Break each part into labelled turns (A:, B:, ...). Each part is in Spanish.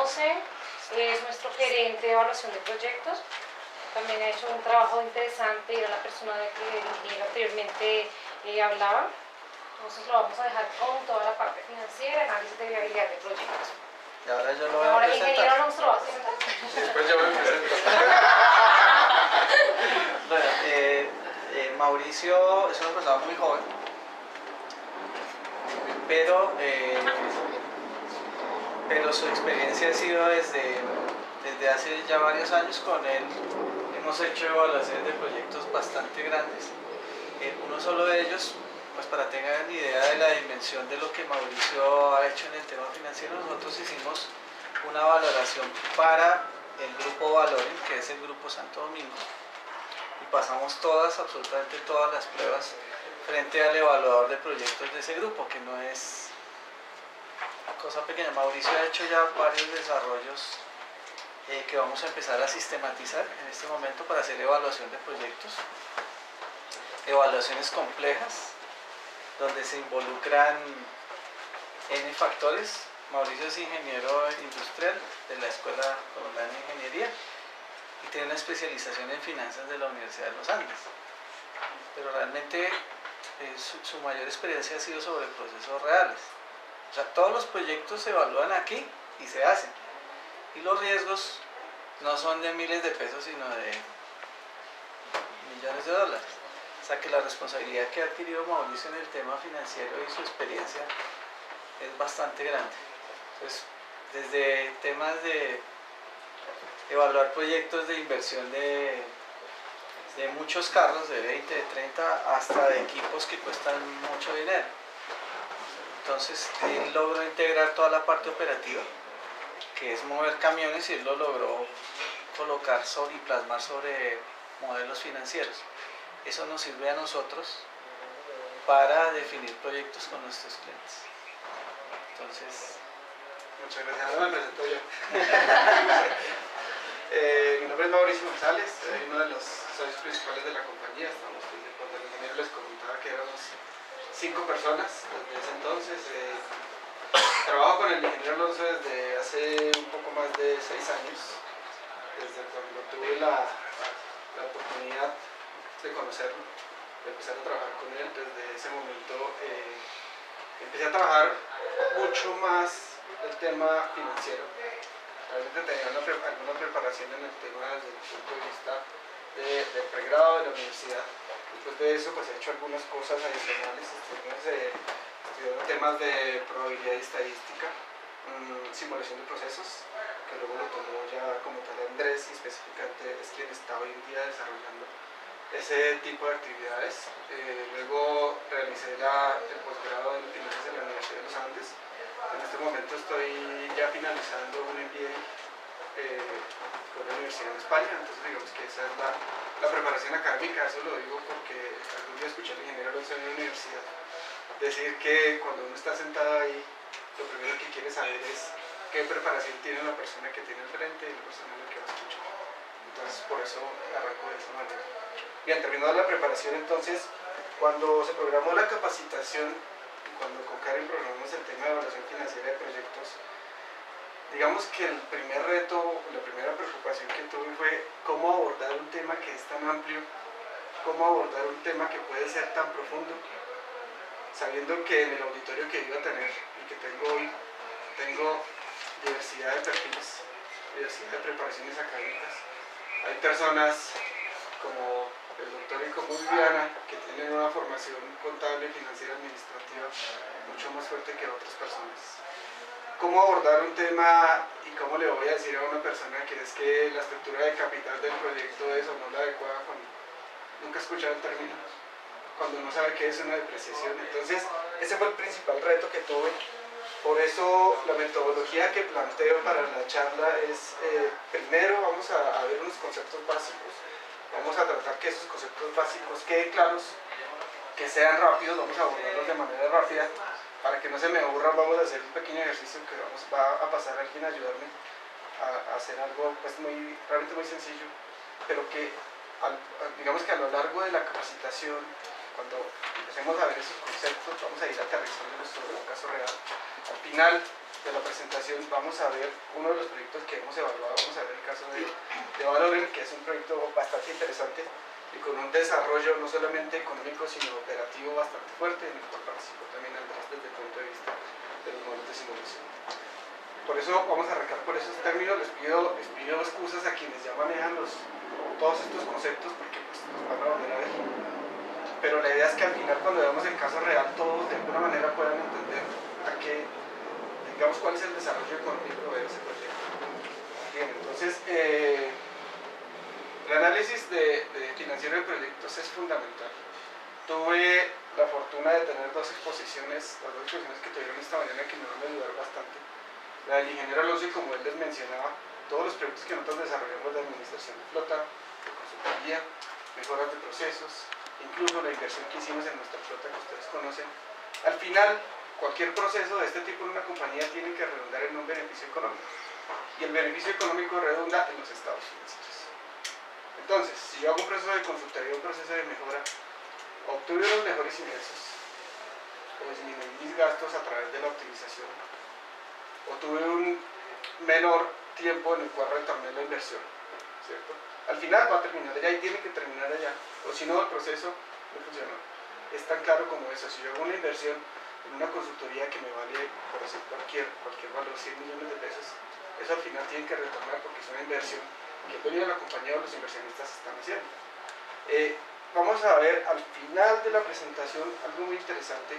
A: José es nuestro gerente de evaluación de proyectos. También ha hecho un trabajo interesante y era la persona de que el ingeniero anteriormente hablaba. Entonces lo vamos a dejar con toda la parte financiera, análisis de viabilidad de proyectos.
B: Y ahora yo lo voy a
A: Ahora el
B: presentar.
A: ingeniero nos lo va a presentar.
C: Después yo me presento.
B: Bueno, Mauricio es una persona muy joven, pero su experiencia ha sido desde hace ya varios años. Con él hemos hecho evaluaciones de proyectos bastante grandes. Uno solo de ellos, pues para tengan idea de la dimensión de lo que Mauricio ha hecho en el tema financiero, nosotros hicimos una valoración para el grupo Valoren, que es el grupo Santo Domingo, y pasamos absolutamente todas las pruebas frente al evaluador de proyectos de ese grupo, que no es cosa pequeña. Mauricio ha hecho ya varios desarrollos que vamos a empezar a sistematizar en este momento para hacer evaluación de proyectos, evaluaciones complejas, donde se involucran N factores. Mauricio es ingeniero industrial de la Escuela Colombiana de Ingeniería y tiene una especialización en finanzas de la Universidad de los Andes, pero realmente su mayor experiencia ha sido sobre procesos reales. O sea, todos los proyectos se evalúan aquí y se hacen, y los riesgos no son de miles de pesos sino de millones de dólares. O sea que la responsabilidad que ha adquirido Mauricio en el tema financiero y su experiencia es bastante grande. Entonces, desde temas de evaluar proyectos de inversión de muchos carros, de 20, de 30, hasta de equipos que cuestan mucho dinero. Entonces, él logró integrar toda la parte operativa, que es mover camiones, y él lo logró colocar y plasmar sobre modelos financieros. Eso nos sirve a nosotros para definir proyectos con nuestros clientes. Entonces,
C: Muchas gracias. Ahora me presento yo. Mi nombre es Mauricio González, soy uno de los socios principales de la compañía. Estamos, cuando el ingeniero les comentaba que éramos 5 personas desde ese entonces. Trabajo con el ingeniero Alonso desde hace un poco más de 6 años, desde cuando tuve la oportunidad de conocerlo, de empezar a trabajar con él. Desde ese momento empecé a trabajar mucho más el tema financiero. Realmente tenía alguna preparación en el tema desde el punto de vista del pregrado de la universidad. Después de eso, pues he hecho algunas cosas adicionales. Estudiando temas de probabilidad y estadística, simulación de procesos, que luego lo tomó ya como tal Andrés, y específicamente es quien está hoy en día desarrollando ese tipo de actividades. Luego realicé el posgrado en finanzas en la Universidad de los Andes. En este momento estoy ya finalizando un MBA con la Universidad de España. Entonces digamos que esa es la preparación académica. Eso lo digo porque algún día escuché al ingeniero Alonso en la universidad decir que cuando uno está sentado ahí, lo primero que quiere saber es qué preparación tiene la persona que tiene enfrente y la persona a la que va a escuchar. Entonces por eso arranco de esa manera. Bien, terminada la preparación, entonces cuando se programó la capacitación, cuando con Karen programamos el tema de evaluación financiera de proyectos, digamos que el primer reto, la primera preocupación que tuve fue cómo abordar un tema que es tan amplio, cómo abordar un tema que puede ser tan profundo, sabiendo que en el auditorio que iba a tener y que tengo hoy, tengo diversidad de perfiles, diversidad de preparaciones académicas. Hay personas como el doctor y como Viviana, que tienen una formación contable, financiera, administrativa mucho más fuerte que otras personas. ¿Cómo abordar un tema y cómo le voy a decir a una persona que es que la estructura de capital del proyecto es o no la adecuada cuando nunca he escuchado el término, cuando no sabe qué es una depreciación? Entonces, ese fue el principal reto que tuve. Por eso la metodología que planteo para la charla es, primero vamos a ver unos conceptos básicos, vamos a tratar que esos conceptos básicos queden claros, que sean rápidos, vamos a abordarlos de manera rápida, para que no se me aburran. Vamos a hacer un pequeño ejercicio que va a pasar a alguien a ayudarme a hacer algo pues realmente muy sencillo, pero que digamos que a lo largo de la capacitación, cuando empecemos a ver esos conceptos, vamos a ir aterrizándolos sobre un caso real. Al final de la presentación vamos a ver uno de los proyectos que hemos evaluado, vamos a ver el caso de Valorem, que es un proyecto bastante interesante y con un desarrollo no solamente económico sino operativo bastante fuerte, en el cual participó también Andrés desde el punto de vista de los modelos de simulación. Por eso vamos a arrancar por esos términos. Les pido excusas a quienes ya manejan todos estos conceptos porque pues, nos van a volver a ver. Pero la idea es que al final, cuando veamos el caso real, todos de alguna manera puedan entender digamos, cuál es el desarrollo económico de ese proyecto. Bien, entonces, el análisis de financiero de proyectos es fundamental. Tuve la fortuna de tener dos exposiciones, las dos exposiciones que tuvieron esta mañana que me van a ayudar bastante. La del ingeniero Alonso, y como él les mencionaba, todos los proyectos que nosotros desarrollamos de administración de flota, de consultoría, mejoras de procesos, incluso la inversión que hicimos en nuestra flota que ustedes conocen, al final cualquier proceso de este tipo en una compañía tiene que redundar en un beneficio económico, y el beneficio económico redunda en los estados financieros. Entonces, si yo hago un proceso de consultoría, un proceso de mejora, obtuve los mejores ingresos o disminuí mis gastos a través de la optimización, o tuve un menor tiempo en el cual retorné la inversión, ¿cierto? Al final va a terminar allá y tiene que terminar allá, o si no el proceso no funciona. Es tan claro como eso. Si yo hago una inversión en una consultoría que me vale, por decir cualquier valor, 100 millones de pesos, eso al final tiene que retornar porque es una inversión que el dueño de la compañía o los inversionistas están haciendo. Vamos a ver al final de la presentación algo muy interesante,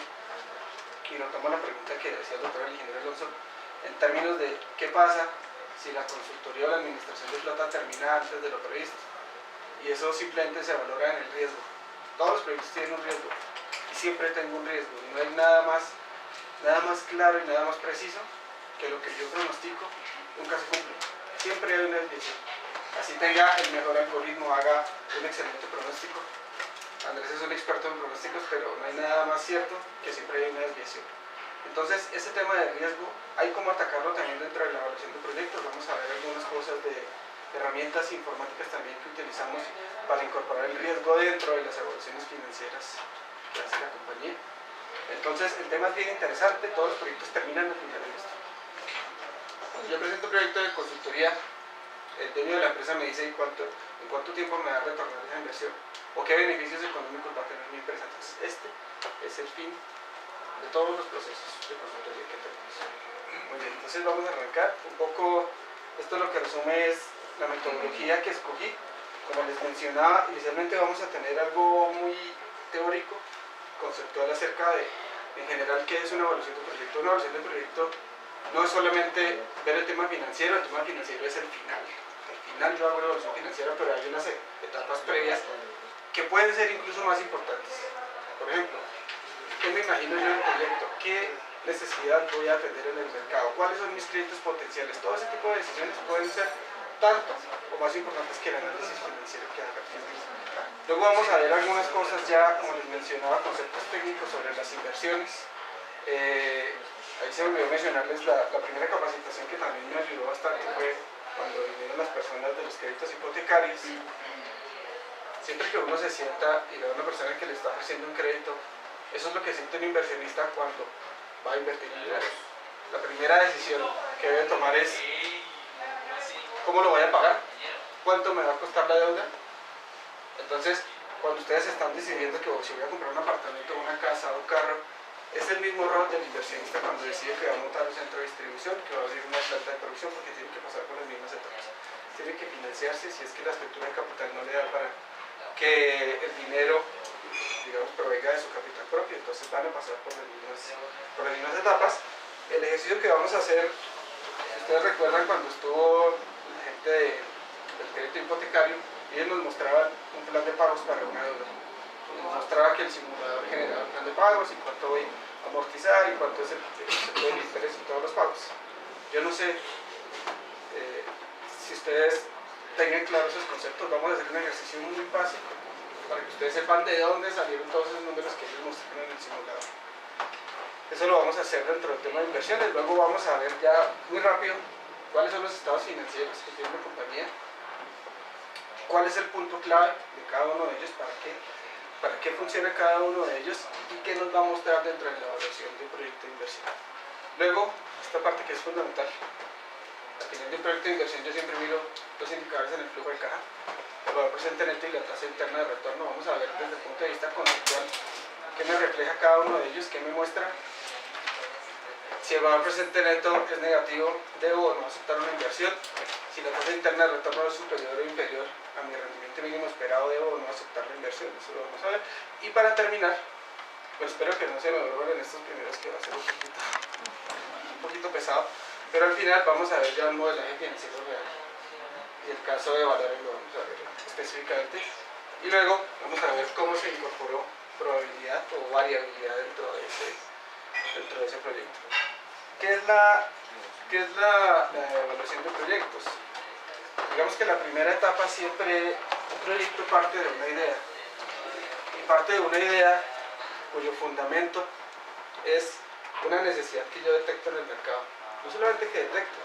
C: y nos toma la pregunta que decía el doctor ingeniero Alonso, en términos de qué pasa si la consultoría o la administración de flota termina antes de lo previsto. Y eso simplemente se valora en el riesgo. Todos los proyectos tienen un riesgo, y siempre tengo un riesgo, y no hay nada más claro y nada más preciso que lo que yo pronostico nunca se cumple. Siempre hay una desviación. Así tenga el mejor algoritmo, haga un excelente pronóstico. Andrés es un experto en pronósticos, pero no hay nada más cierto que siempre hay una desviación. Entonces, ese tema de riesgo hay como atacarlo también dentro de la evaluación de proyectos. Vamos a ver algunas cosas de herramientas informáticas también que utilizamos para incorporar el riesgo dentro de las evaluaciones financieras que hace la compañía. Entonces, el tema es bien interesante, todos los proyectos terminan al final de esto. Cuando yo presento un proyecto de consultoría, el dueño de la empresa me dice en cuánto tiempo me va a retornar esa inversión o qué beneficios económicos va a tener mi empresa. Entonces, este es el fin de todos los procesos de consultoría que tenemos. Muy bien, entonces vamos a arrancar un poco. Esto lo que resume es la metodología que escogí. Como les mencionaba, inicialmente vamos a tener algo muy teórico, conceptual acerca de, en general, qué es una evaluación de proyecto. Una evaluación de proyecto no es solamente ver el tema financiero es el final. Al final yo hago una evaluación financiera, pero hay unas etapas previas que pueden ser incluso más importantes. Por ejemplo, ¿qué me imagino yo en el proyecto? ¿Qué necesidad voy a atender en el mercado? ¿Cuáles son mis clientes potenciales? Todo ese tipo de decisiones pueden ser tanto o más importantes que el análisis financiero que haga. Luego vamos a ver algunas cosas ya, como les mencionaba, conceptos técnicos sobre las inversiones. Ahí se me olvidó mencionarles la primera capacitación que también me ayudó bastante fue cuando vinieron las personas de los créditos hipotecarios. Siempre que uno se sienta y ve a una persona que le está ofreciendo un crédito, eso es lo que siente un inversionista cuando va a invertir en dinero. La primera decisión que debe tomar es ¿cómo lo voy a pagar? ¿Cuánto me va a costar la deuda? Entonces, cuando ustedes están decidiendo que si voy a comprar un apartamento, una casa o un carro, es el mismo rol del inversionista cuando decide que va a montar un centro de distribución, que va a abrir una planta de producción, porque tiene que pasar por las mismas etapas. Tiene que financiarse si es que la estructura de capital no le da para que el dinero, digamos, provenga de su capital propio. Entonces van a pasar por las mismas etapas. El ejercicio que vamos a hacer, si ustedes recuerdan cuando estuvo la gente del crédito hipotecario, ellos nos mostraban un plan de pagos para una deuda. Nos mostraba que el simulador generaba un plan de pagos y cuánto voy a amortizar y cuánto es el interés y todos los pagos. Yo no sé si ustedes tengan claros esos conceptos. Vamos a hacer un ejercicio muy básico para que ustedes sepan de dónde salieron todos esos números que ellos mostraron en el simulador. Eso lo vamos a hacer dentro del tema de inversiones. Luego vamos a ver ya muy rápido cuáles son los estados financieros que tiene la compañía, cuál es el punto clave de cada uno de ellos, para qué, para qué funciona cada uno de ellos y qué nos va a mostrar dentro de la evaluación de un proyecto de inversión. Luego, esta parte que es fundamental, al final de un proyecto de inversión yo siempre miro los indicadores en el flujo de caja, el valor presente neto y la tasa interna de retorno. Vamos a ver desde el punto de vista conceptual qué me refleja cada uno de ellos, qué me muestra. Si el valor presente neto es negativo, debo o no aceptar una inversión. Si la tasa interna de retorno es superior o inferior a mi rendimiento mínimo esperado, debo o no aceptar la inversión. Eso lo vamos a ver. Y para terminar, pues espero que no se me vuelvan en estos primeros, que va a ser un poquito pesado, pero al final vamos a ver ya el modelaje financiero real y el caso de valores lo vamos a ver específicamente, y luego vamos a ver cómo se incorporó probabilidad o variabilidad dentro de ese proyecto. ¿Qué es la evaluación de proyectos? Digamos que la primera etapa siempre, un proyecto parte de una idea, y parte de una idea cuyo fundamento es una necesidad que yo detecto en el mercado. No solamente que detecto,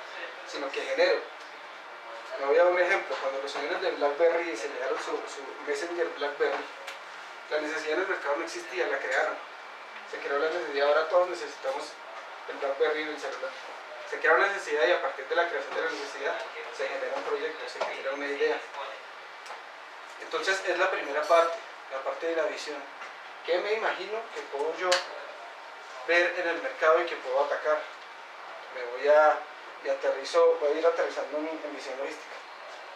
C: sino que genero. Me voy a dar un ejemplo. Cuando los señores de BlackBerry diseñaron su Messenger BlackBerry, la necesidad en el mercado no existía, la crearon. Se creó la necesidad, ahora todos necesitamos el BlackBerry en el celular. Se crea una necesidad y a partir de la creación de la necesidad se genera un proyecto, se genera una idea. Entonces es la primera parte, la parte de la visión. ¿Qué me imagino que puedo yo ver en el mercado y que puedo atacar? Voy a ir aterrizando en visión logística.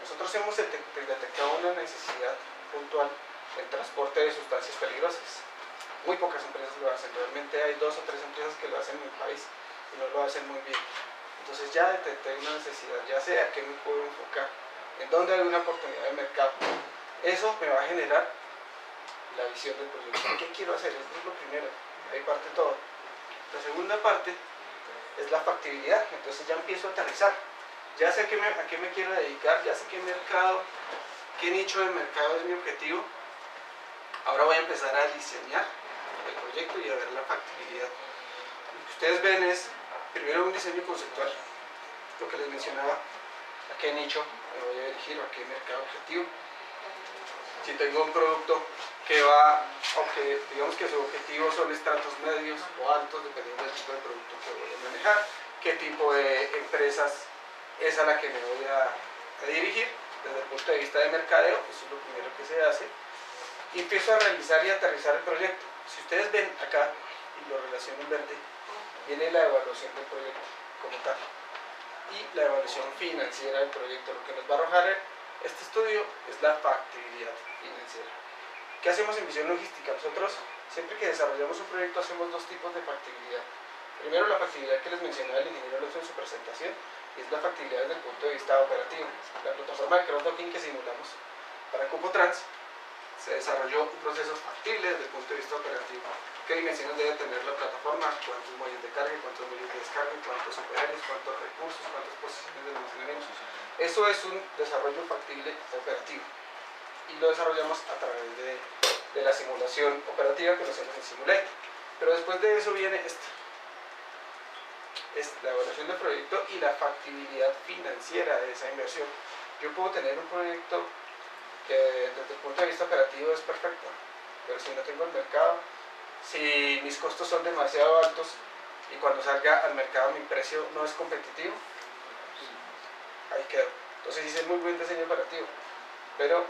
C: Nosotros hemos detectado una necesidad puntual en transporte de sustancias peligrosas. Muy pocas empresas lo hacen, realmente hay 2 o 3 empresas que lo hacen en el país y no lo hacen muy bien. Entonces ya detecté una necesidad, ya sé a qué me puedo enfocar, en dónde hay una oportunidad de mercado. Eso me va a generar la visión del proyecto. ¿Qué quiero hacer? Esto es lo primero, ahí parte todo. La segunda parte es la factibilidad, entonces ya empiezo a aterrizar. Ya sé a qué me quiero dedicar, ya sé qué mercado, qué nicho de mercado es mi objetivo. Ahora voy a empezar a diseñar el proyecto y a ver la factibilidad. Lo que ustedes ven es, primero un diseño conceptual, lo que les mencionaba, a qué nicho me voy a dirigir o a qué mercado objetivo. Si tengo un producto que va, aunque digamos que su objetivo son estratos medios o altos, dependiendo del tipo de producto que voy a manejar, qué tipo de empresas es a la que me voy a dirigir desde el punto de vista de mercadeo, eso es lo primero que se hace, y empiezo a realizar y aterrizar el proyecto. Si ustedes ven acá, y lo relaciono en verde, viene la evaluación del proyecto como tal, y la evaluación financiera del proyecto. Lo que nos va a arrojar este estudio es la factibilidad financiera. ¿Qué hacemos en visión logística? Nosotros, siempre que desarrollamos un proyecto, hacemos 2 tipos de factibilidad. Primero, la factibilidad que les mencionaba el ingeniero Alonso en su presentación, y es la factibilidad desde el punto de vista operativo. La plataforma de crowdfunding que simulamos para CupoTrans se desarrolló un proceso factible desde el punto de vista operativo. ¿Qué dimensiones debe tener la plataforma? ¿Cuántos muelles de carga? ¿Cuántos muelles de descarga? ¿Cuántos operarios? ¿Cuántos recursos? ¿Cuántas posiciones de almacenamiento? Eso es un desarrollo factible operativo. Y lo desarrollamos a través de la simulación operativa que lo hacemos en Simulate. Pero después de eso viene esto. Es la evaluación del proyecto y la factibilidad financiera de esa inversión. Yo puedo tener un proyecto que desde el punto de vista operativo es perfecto, pero si no tengo el mercado, si mis costos son demasiado altos y cuando salga al mercado mi precio no es competitivo, ahí quedo. Entonces hice muy buen diseño operativo, pero